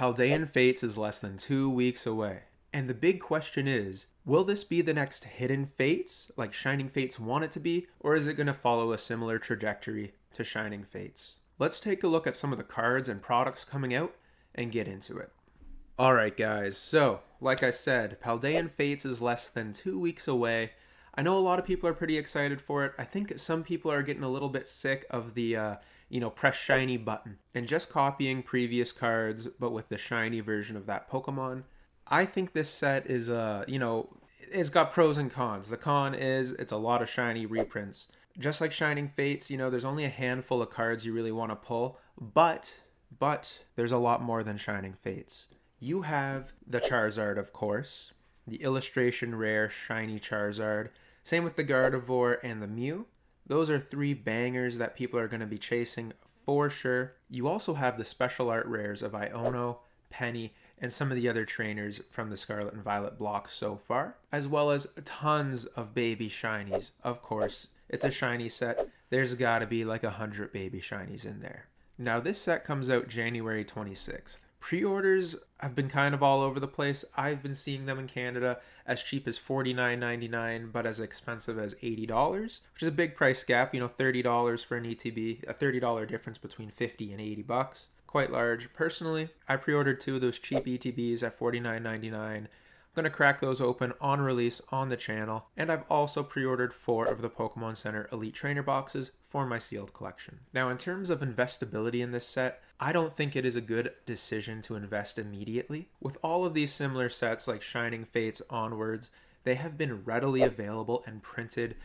Paldean Fates is less than 2 weeks away. And the big question is, will this be the next Hidden Fates, like Shining Fates want it to be, or is it going to follow a similar trajectory to Shining Fates? Let's take a look at some of the cards and products coming out and get into it. Alright guys, so like I said, Paldean Fates is less than 2 weeks away. I know a lot of people are pretty excited for it. I think some people are getting a little bit sick of the press shiny button and just copying previous cards but with the shiny version of that Pokemon. I think this set is it's got pros and cons. The con is it's a lot of shiny reprints. Just like Shining Fates, there's only a handful of cards you really want to pull, but there's a lot more than Shining Fates. You have the Charizard, of course, the illustration rare shiny Charizard. Same with the Gardevoir and the Mew. Those are 3 bangers that people are going to be chasing for sure. You also have the special art rares of Iono, Penny, and some of the other trainers from the Scarlet and Violet block so far, as well as tons of baby shinies. Of course, it's a shiny set. There's got to be like 100 baby shinies in there. Now, this set comes out January 26th. Pre-orders have been kind of all over the place. I've been seeing them in Canada as cheap as $49.99, but as expensive as $80, which is a big price gap. $30 for an ETB, a $30 difference between $50 and $80. Quite large. Personally, I pre-ordered 2 of those cheap ETBs at $49.99. I'm going to crack those open on release on the channel, and I've also pre-ordered 4 of the Pokemon Center Elite Trainer boxes for my sealed collection. Now, in terms of investability in this set, I don't think it is a good decision to invest immediately. With all of these similar sets like Shining Fates onwards, they have been readily available and printed,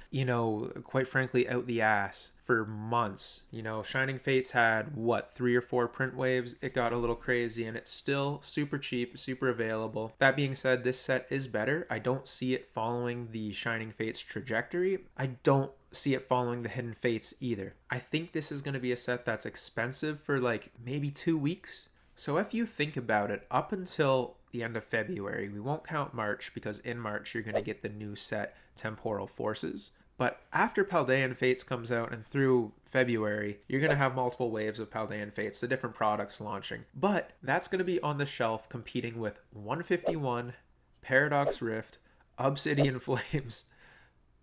quite frankly, out the ass for months. Shining Fates had, 3 or 4 print waves. It got a little crazy and it's still super cheap, super available. That being said, this set is better. I don't see it following the Shining Fates trajectory. I don't see it following the Hidden Fates either. I think this is going to be a set that's expensive for maybe 2 weeks. So if you think about it, up until the end of February, we won't count March because in March you're going to get the new set Temporal Forces. But after Paldean Fates comes out and through February, you're going to have multiple waves of Paldean Fates, the different products launching. But that's going to be on the shelf competing with 151, Paradox Rift, Obsidian Flames,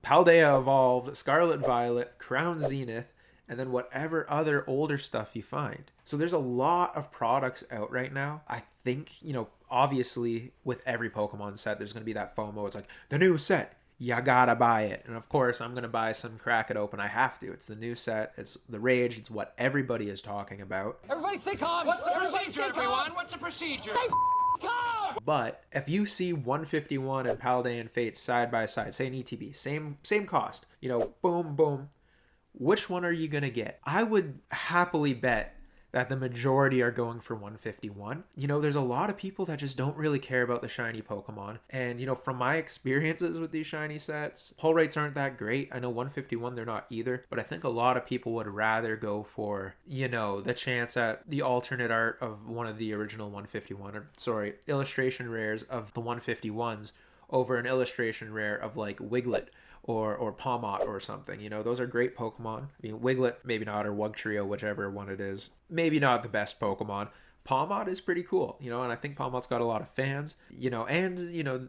Paldea Evolved, Scarlet Violet, Crown Zenith, and then whatever other older stuff you find. So there's a lot of products out right now. I think, obviously with every Pokemon set, there's going to be that FOMO. It's like, the new set, you gotta buy it. And of course, I'm going to buy some, crack it open. I have to. It's the new set. It's the rage. It's what everybody is talking about. Everybody stay calm. What's the procedure, everyone? What's the procedure? Stay calm! But if you see 151 and Paldean Fates side by side, say an ETB, same cost, boom, boom. Which one are you going to get? I would happily bet that the majority are going for 151. There's a lot of people that just don't really care about the shiny Pokemon. And, from my experiences with these shiny sets, pull rates aren't that great. I know 151, they're not either. But I think a lot of people would rather go for, the chance at the alternate art of one of the original 151, illustration rares of the 151s over an illustration rare of Wiglet or Palmot or something. Those are great Pokemon. Wiglet, maybe not, or Wugtrio, whichever one it is. Maybe not the best Pokemon. Palmot is pretty cool, and I think Palmot's got a lot of fans, and,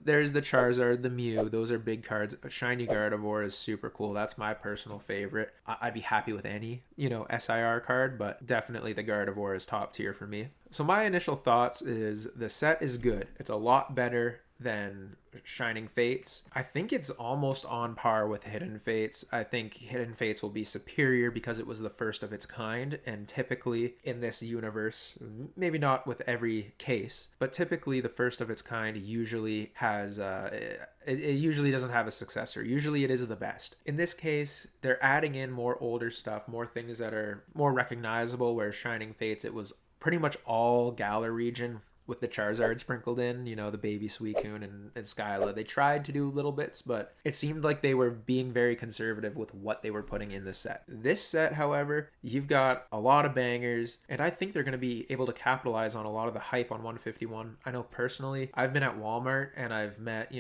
there's the Charizard, the Mew. Those are big cards. Shiny Gardevoir is super cool. That's my personal favorite. I'd be happy with any, SIR card, but definitely the Gardevoir is top tier for me. So my initial thoughts is the set is good. It's a lot better than Shining Fates. I think it's almost on par with Hidden Fates. I think Hidden Fates will be superior because it was the first of its kind, and typically in this universe, maybe not with every case, but typically the first of its kind usually has it usually doesn't have a successor. Usually it is the best. In this case, they're adding in more older stuff, more things that are more recognizable, where Shining Fates, it was pretty much all Galar region with the Charizard sprinkled in, the baby Suicune and Skyla. They tried to do little bits, but it seemed like they were being very conservative with what they were putting in this set. This set, however, you've got a lot of bangers, and I think they're going to be able to capitalize on a lot of the hype on 151. I know personally, I've been at Walmart and I've met,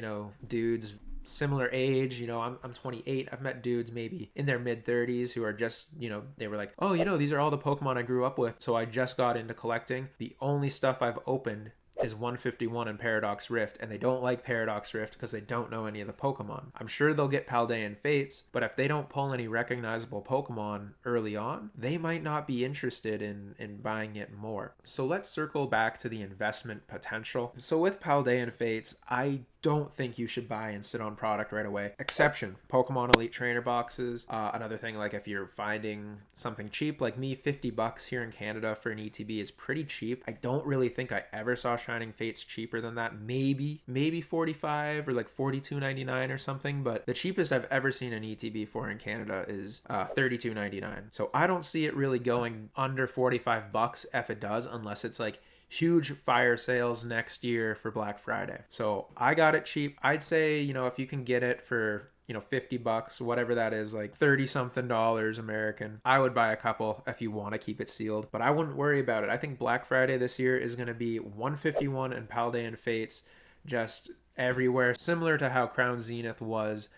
dudes similar age. You know, I'm 28. I've met dudes maybe in their mid 30s who are just, you know, they were like, oh, you know, these are all the Pokemon I grew up with. So I just got into collecting. The only stuff I've opened is 151 and Paradox Rift, and they don't like Paradox Rift because they don't know any of the Pokemon. I'm sure they'll get Paldean Fates, but if they don't pull any recognizable Pokemon early on, they might not be interested in buying it more. So let's circle back to the investment potential. So with Paldean Fates, I don't think you should buy and sit on product right away. Exception, Pokemon Elite Trainer boxes. Another thing, like if you're finding something cheap, like me, $50 here in Canada for an ETB is pretty cheap. I don't really think I ever saw Shining Fates cheaper than that. Maybe 45 or like $42.99 or something, but the cheapest I've ever seen an ETB for in Canada is $32.99. So I don't see it really going under $45 if it does, unless it's like huge fire sales next year for Black Friday. So I got it cheap. I'd say, you know, if you can get it for, you know, $50, whatever that is, like 30 something dollars American, I would buy a couple if you want to keep it sealed, but I wouldn't worry about it. I think Black Friday this year is going to be 151 and Paldean Fates just everywhere, similar to how Crown Zenith was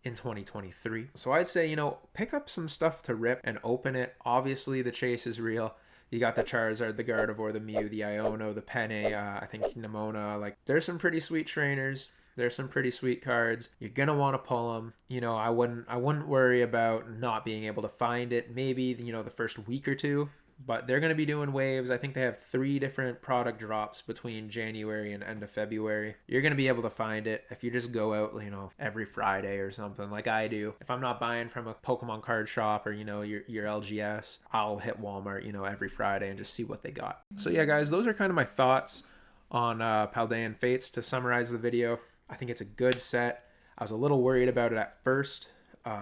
in 2023. So I'd say, you know, pick up some stuff to rip and open it. Obviously the chase is real. You got the Charizard, the Gardevoir, the Mew, the Iono, the Penne, I think Nimona. Like, there's some pretty sweet trainers. There's some pretty sweet cards. You're gonna want to pull them. You know, I wouldn't worry about not being able to find it. Maybe, you know, the first week or two. But they're going to be doing waves. I think they have 3 different product drops between January and end of February. You're going to be able to find it if you just go out, you know, every Friday or something like I do. If I'm not buying from a Pokemon card shop or, you know, your LGS, I'll hit Walmart, you know, every Friday and just see what they got. So yeah, guys, those are kind of my thoughts on Paldean Fates. To summarize the video, I think it's a good set. I was a little worried about it at first,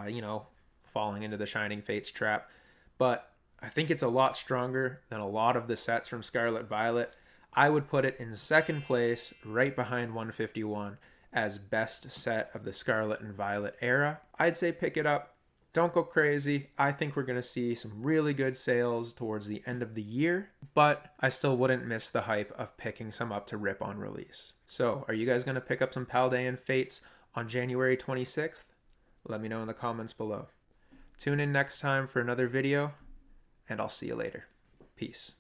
you know, falling into the Shining Fates trap. But I think it's a lot stronger than a lot of the sets from Scarlet Violet. I would put it in second place, right behind 151, as best set of the Scarlet and Violet era. I'd say pick it up. Don't go crazy. I think we're going to see some really good sales towards the end of the year, but I still wouldn't miss the hype of picking some up to rip on release. So, are you guys going to pick up some Paldean Fates on January 26th? Let me know in the comments below. Tune in next time for another video, and I'll see you later. Peace.